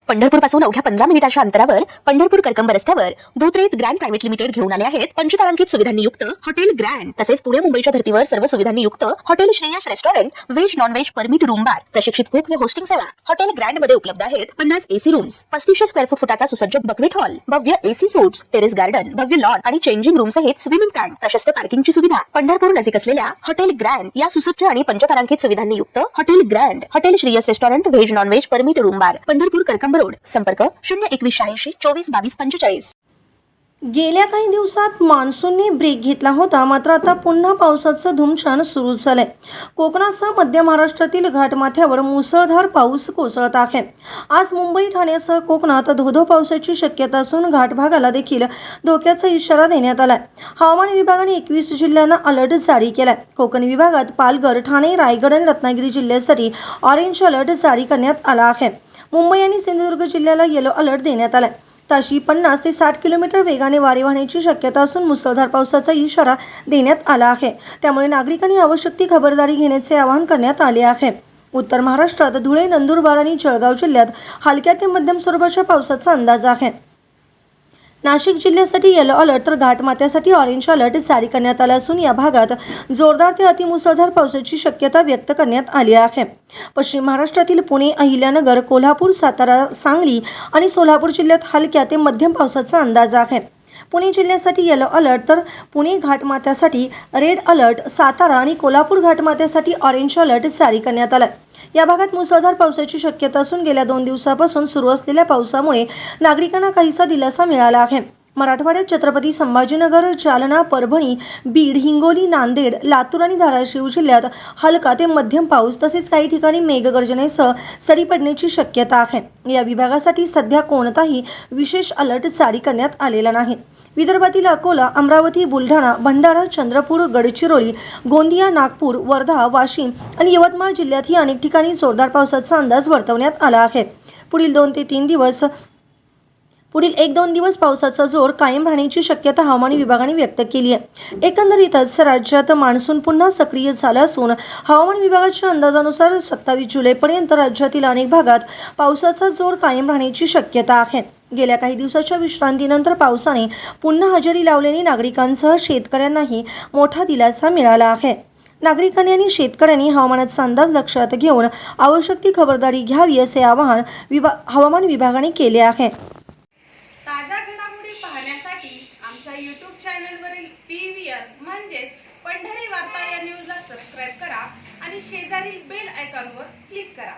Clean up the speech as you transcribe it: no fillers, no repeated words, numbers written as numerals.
पंढरपूरपासून अवघ्या 15 मिनिटांच्या अंतरावर पंढरपूर करकंब रस्त्यावर धोत्रेज ग्रँड प्रायव्हेट लिमिटेड घेऊन आले आहेत पंचतारांकित सुविधांनी युक्त हॉटेल ग्रँड। तसेच पुणे मुंबईच्या धर्तीवर सर्व सुविधांनी युक्त hotel Shreyas restaurant, veg non veg permit room बार, प्रशिक्षित कुक व होस्टिंग सेवा। हॉटेल ग्रँड मध्ये उपलब्ध आहेत 50 एसी रूम्स, 3500 स्क्वेअर फूट फुटाचा सुसज्ज बकवेट हॉल, भव्य एसी सूट्स, टेरेस गार्डन, भव्य लॉन आणि चेंजिंग रूम सहित स्विमिंग टँक, प्रशस्त पार्किंगची सुविधा। पंढरपूर नजीक असलेल्या हॉटेल ग्रँड या सुसज्ज आणि पंचतारांकित सुविधांनी युक्त hotel grand, hotel Shreyas restaurant, veg non veg permit room बार, पंढरपूर करकंब रोड। संपर्क 02180 24 22 45। गेल्या काही दिवसात मान्सूनने ब्रेक घेतला होता, मात्र आता पुन्हा पावसाचं धुमछान सुरू झालंय। कोकणासह मध्य महाराष्ट्रातील घाटमाथ्यावर मुसळधार पाऊस कोसळत आहे। आज मुंबई, ठाण्यासह कोकणात धोधो पावसाची शक्यता असून घाट भागाला देखील धोक्याचा इशारा देण्यात आलाय। हवामान विभागाने 21 जिल्ह्यांना अलर्ट जारी केलाय। कोकण विभागात पालघर, ठाणे, रायगड आणि रत्नागिरी जिल्ह्यासाठी ऑरेंज अलर्ट जारी करण्यात आला आहे। मुंबई आणि सिंधुदुर्ग जिल्ह्याला येलो अलर्ट देण्यात आलाय। ताशी 50 ते 60 किलोमीटर वेगाने वारे वाहण्याची शक्यता असून मुसळधार पावसाचा इशारा देण्यात आला आहे। त्यामुळे नागरिकांनी आवश्यक ती खबरदारी घेण्याचे आवाहन करण्यात आले आहे। उत्तर महाराष्ट्रात धुळे, नंदुरबार आणि जळगाव जिल्ह्यात हलक्या ते मध्यम स्वरूपाच्या पावसाचा अंदाज आहे। नाशिक जिल्ह्यासाठी येलो अलर्ट तर घाटमाथ्यासाठी ऑरेंज अलर्ट जारी करण्यात आला असून या भागात जोरदार ते अतिमुसळधार पावसाची शक्यता व्यक्त करण्यात आली आहे। पश्चिम महाराष्ट्रातील पुणे, अहिल्यानगर, कोल्हापूर, सातारा, सांगली आणि सोलापूर जिल्ह्यात हलक्या ते मध्यम पावसाचा अंदाज आहे। पुणे जिल्ह्यासाठी येलो अलर्ट तर पुणे घाटमाथ्यासाठी रेड अलर्ट, सातारा आणि कोल्हापूर घाटमाथ्यासाठी ऑरेंज अलर्ट जारी करण्यात आला। या भागात मुसळधार पावसाची शक्यता असून गेल्या 2 दिवसापासून सुरू असलेल्या पावसामुळे नागरिकांना काहीसा दिलासा मिळाला आहे। मराठवाड्यात छत्रपती संभाजीनगर, जालना, परभणी, बीड, हिंगोली, नांदेड, लातूर आणि धाराशिव जिल्ह्यात हलका ते मध्यम पाऊस तसेच काही ठिकाणी मेघगर्जनेसह सरी पडण्याची शक्यता आहे। या विभागासाठी सध्या कोणताही विशेष अलर्ट जारी करण्यात आलेला नाही। विदर्भातील अकोला, अमरावती, बुलढाणा, भंडारा, चंद्रपूर, गडचिरोली, गोंदिया, नागपूर, वर्धा, वाशिम आणि यवतमाळ जिल्ह्यातही अनेक ठिकाणी जोरदार पावसाचा अंदाज वर्तवण्यात आला आहे। पुढील 1-2 दिवस पावसाचा जोर कायम राहण्याची शक्यता हवामान विभागाने व्यक्त केली आहे। एकंदरीतच राज्यात मान्सून पुन्हा सक्रिय झाला असून हवामान विभागाच्या अंदाजानुसार 27 जुलैपर्यंत राज्यातील अनेक भागात पावसाचा जोर कायम राहण्याची शक्यता आहे। गेल्या काही दिवसाच्या विश्रांतीनंतर पावसाने पुन्हा हजेरी लावल्याने नागरिकांसह शेतकऱ्यांनाही मोठा दिलासा मिळाला आहे। नागरिकांनी आणि शेतकऱ्यांनी हवामानाचा अंदाज लक्षात घेऊन आवश्यक ती खबरदारी घ्यावी असे आवाहन हवामान विभागाने केले आहे। ताज्या घडामोडी पाहण्यासाठी आमच्या YouTube चॅनलवरील PVR म्हणजेच पंढरी वार्ता या न्यूजला सबस्क्राइब करा आणि शेजारील बेल आयकॉनवर क्लिक करा।